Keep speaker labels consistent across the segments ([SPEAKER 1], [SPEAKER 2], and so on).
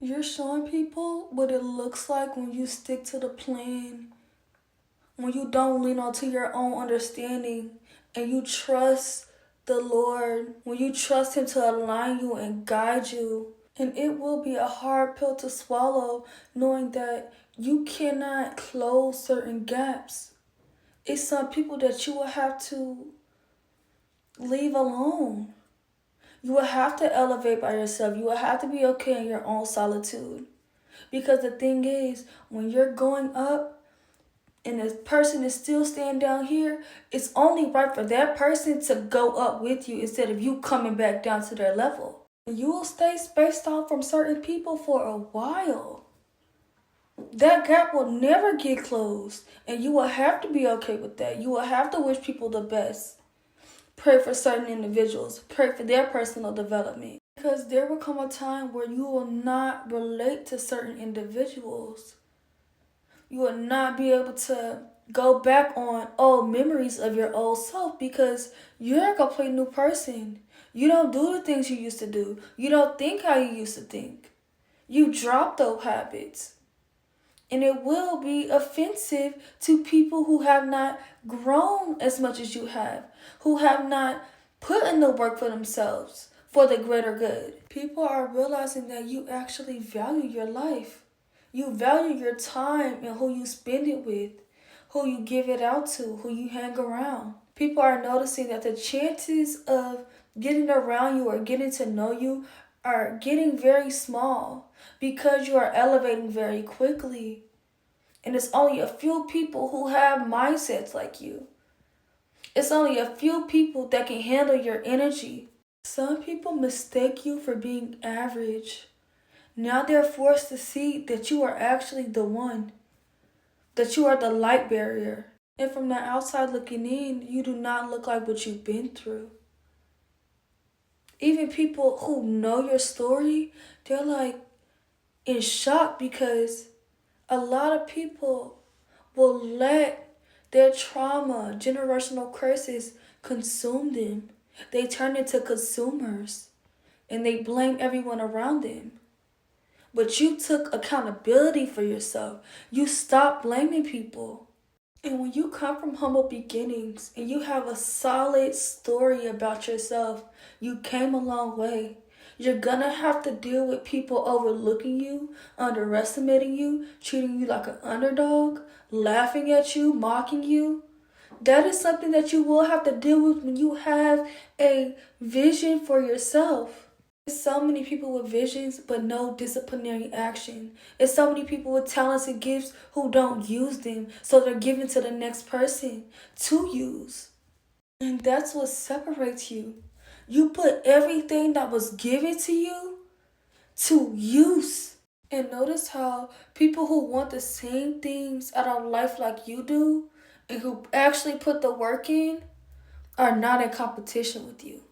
[SPEAKER 1] You're showing people what it looks like when you stick to the plan, when you don't lean onto your own understanding and you trust the Lord, when you trust Him to align you and guide you. And it will be a hard pill to swallow knowing that you cannot close certain gaps. It's some people that you will have to leave alone. You will have to elevate by yourself. You will have to be okay in your own solitude. Because the thing is, when you're going up and this person is still staying down here, it's only right for that person to go up with you instead of you coming back down to their level. You will stay spaced out from certain people for a while. That gap will never get closed, and you will have to be okay with that. You will have to wish people the best. Pray for certain individuals. Pray for their personal development. Because there will come a time where you will not relate to certain individuals. You will not be able to go back on old memories of your old self because you're a complete new person. You don't do the things you used to do. You don't think how you used to think. You drop those habits. And it will be offensive to people who have not grown as much as you have, who have not put in the work for themselves for the greater good. People are realizing that you actually value your life. You value your time and who you spend it with, who you give it out to, who you hang around. People are noticing that the chances of getting around you or getting to know you are getting very small because you are elevating very quickly. And it's only a few people who have mindsets like you. It's only a few people that can handle your energy. Some people mistake you for being average. Now they're forced to see that you are actually the one, that you are the light barrier. And from the outside looking in, you do not look like what you've been through. Even people who know your story, they're like in shock because a lot of people will let their trauma, generational curses consume them. They turn into consumers and they blame everyone around them. But you took accountability for yourself. You stopped blaming people. And when you come from humble beginnings and you have a solid story about yourself, you came a long way. You're gonna have to deal with people overlooking you, underestimating you, treating you like an underdog, laughing at you, mocking you. That is something that you will have to deal with when you have a vision for yourself. There's so many people with visions but no disciplinary action. There's so many people with talents and gifts who don't use them, so they're given to the next person to use. And that's what separates you. You put everything that was given to you to use. And notice how people who want the same things out of life like you do and who actually put the work in are not in competition with you.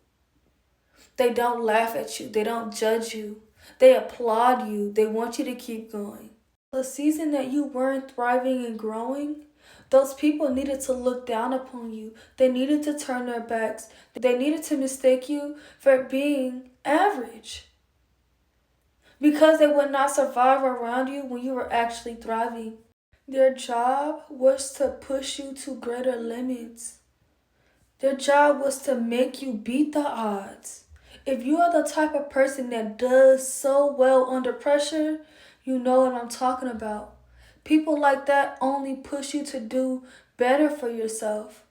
[SPEAKER 1] They don't laugh at you. They don't judge you. They applaud you. They want you to keep going. The season that you weren't thriving and growing, those people needed to look down upon you. They needed to turn their backs. They needed to mistake you for being average. Because they would not survive around you when you were actually thriving. Their job was to push you to greater limits. Their job was to make you beat the odds. If you are the type of person that does so well under pressure, you know what I'm talking about. People like that only push you to do better for yourself.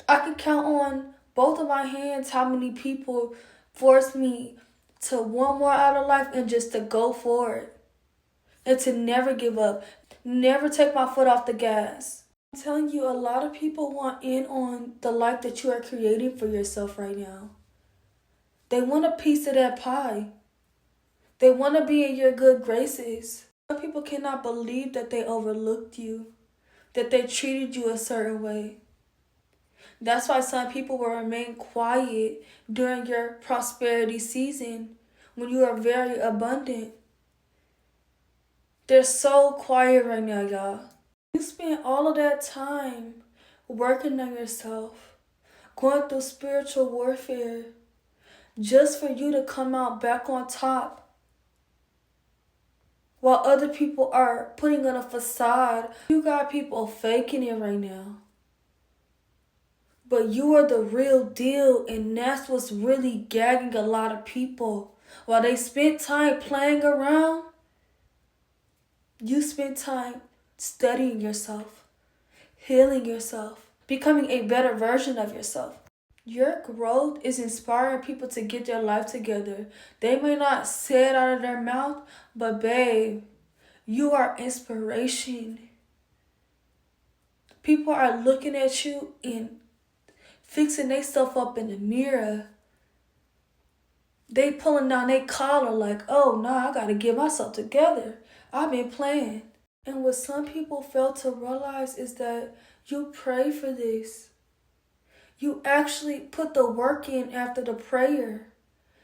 [SPEAKER 1] I can count on both of my hands how many people force me to want more out of life and just to go for it. And to never give up. Never take my foot off the gas. I'm telling you, a lot of people want in on the life that you are creating for yourself right now. They want a piece of that pie. They want to be in your good graces. Some people cannot believe that they overlooked you, that they treated you a certain way. That's why some people will remain quiet during your prosperity season when you are very abundant. They're so quiet right now, y'all. You spend all of that time working on yourself, going through spiritual warfare, just for you to come out back on top while other people are putting on a facade. You got people faking it right now. But you are the real deal, and that's what's really gagging a lot of people. While they spent time playing around, you spent time studying yourself, healing yourself, becoming a better version of yourself. Your growth is inspiring people to get their life together. They may not say it out of their mouth, but babe, you are inspiration. People are looking at you and fixing their stuff up in the mirror. They pulling down their collar like, oh, nah, I gotta get myself together. I've been playing. And what some people fail to realize is that you pray for this. You actually put the work in after the prayer.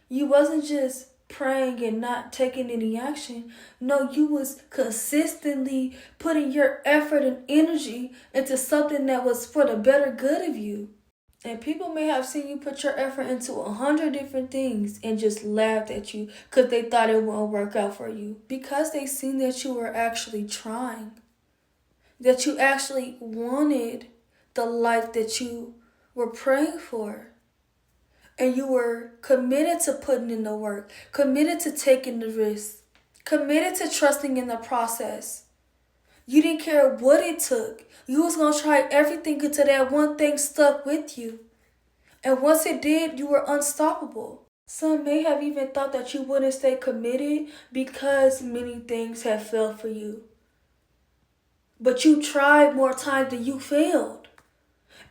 [SPEAKER 1] You wasn't just praying and not taking any action. No, you was consistently putting your effort and energy into something that was for the better good of you. And people may have seen you put your effort into 100 different things and just laughed at you because they thought it wouldn't work out for you. Because they seen that you were actually trying. That you actually wanted the life that you were praying for. And you were committed to putting in the work. Committed to taking the risk. Committed to trusting in the process. You didn't care what it took. You was going to try everything until that one thing stuck with you. And once it did, you were unstoppable. Some may have even thought that you wouldn't stay committed because many things have failed for you. But you tried more times than you failed.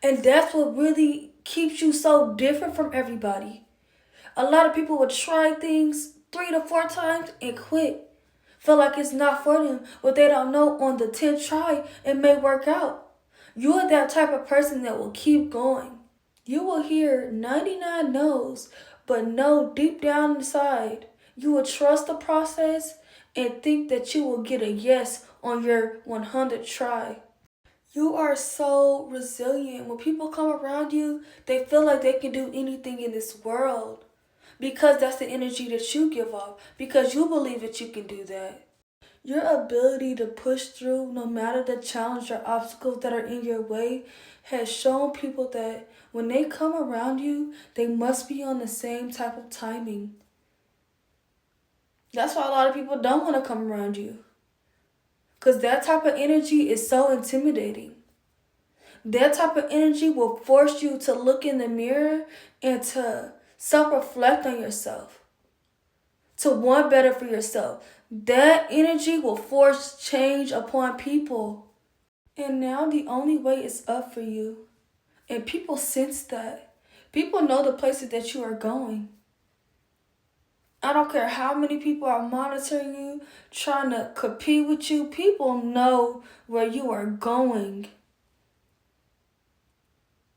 [SPEAKER 1] And that's what really keeps you so different from everybody. A lot of people would try things 3 to 4 times and quit. Feel like it's not for them, but they don't know on the 10th try it may work out. You're that type of person that will keep going. You will hear 99 no's, but know deep down inside, you will trust the process and think that you will get a yes on your 100th try. You are so resilient. When people come around you, they feel like they can do anything in this world. Because that's the energy that you give off. Because you believe that you can do that. Your ability to push through no matter the challenge or obstacles that are in your way has shown people that when they come around you, they must be on the same type of timing. That's why a lot of people don't want to come around you. Because that type of energy is so intimidating. That type of energy will force you to look in the mirror and to self-reflect on yourself. To want better for yourself. That energy will force change upon people. And now the only way is up for you. And people sense that. People know the places that you are going. I don't care how many people are monitoring you, trying to compete with you. People know where you are going.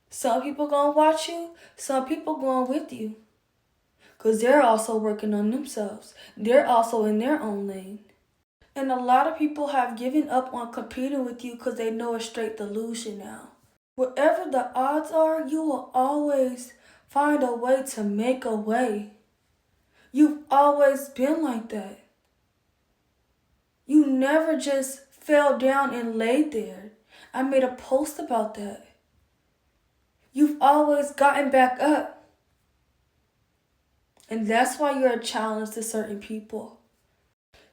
[SPEAKER 1] Some people gonna watch you, some people going with you. Because they're also working on themselves. They're also in their own lane. And a lot of people have given up on competing with you because they know it's straight delusion now. Whatever the odds are, you will always find a way to make a way. You've always been like that. You never just fell down and laid there. I made a post about that. You've always gotten back up. And that's why you're a challenge to certain people.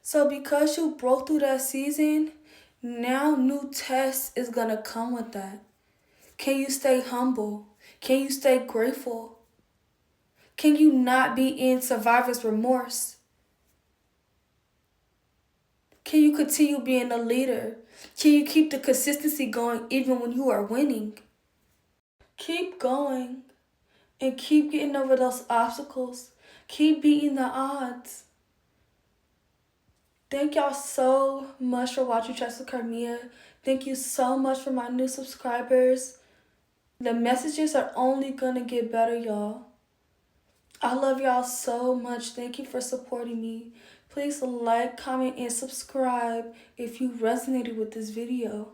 [SPEAKER 1] So because you broke through that season, now new tests is going to come with that. Can you stay humble? Can you stay grateful? Can you not be in survivor's remorse? Can you continue being a leader? Can you keep the consistency going even when you are winning? Keep going and keep getting over those obstacles. Keep beating the odds. Thank y'all so much for watching Trust with Carmia. Thank you so much for my new subscribers. The messages are only gonna get better, y'all. I love y'all so much. Thank you for supporting me. Please like, comment, and subscribe if you resonated with this video.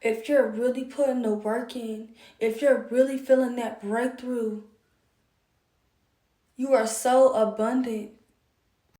[SPEAKER 1] If you're really putting the work in, if you're really feeling that breakthrough, you are so abundant.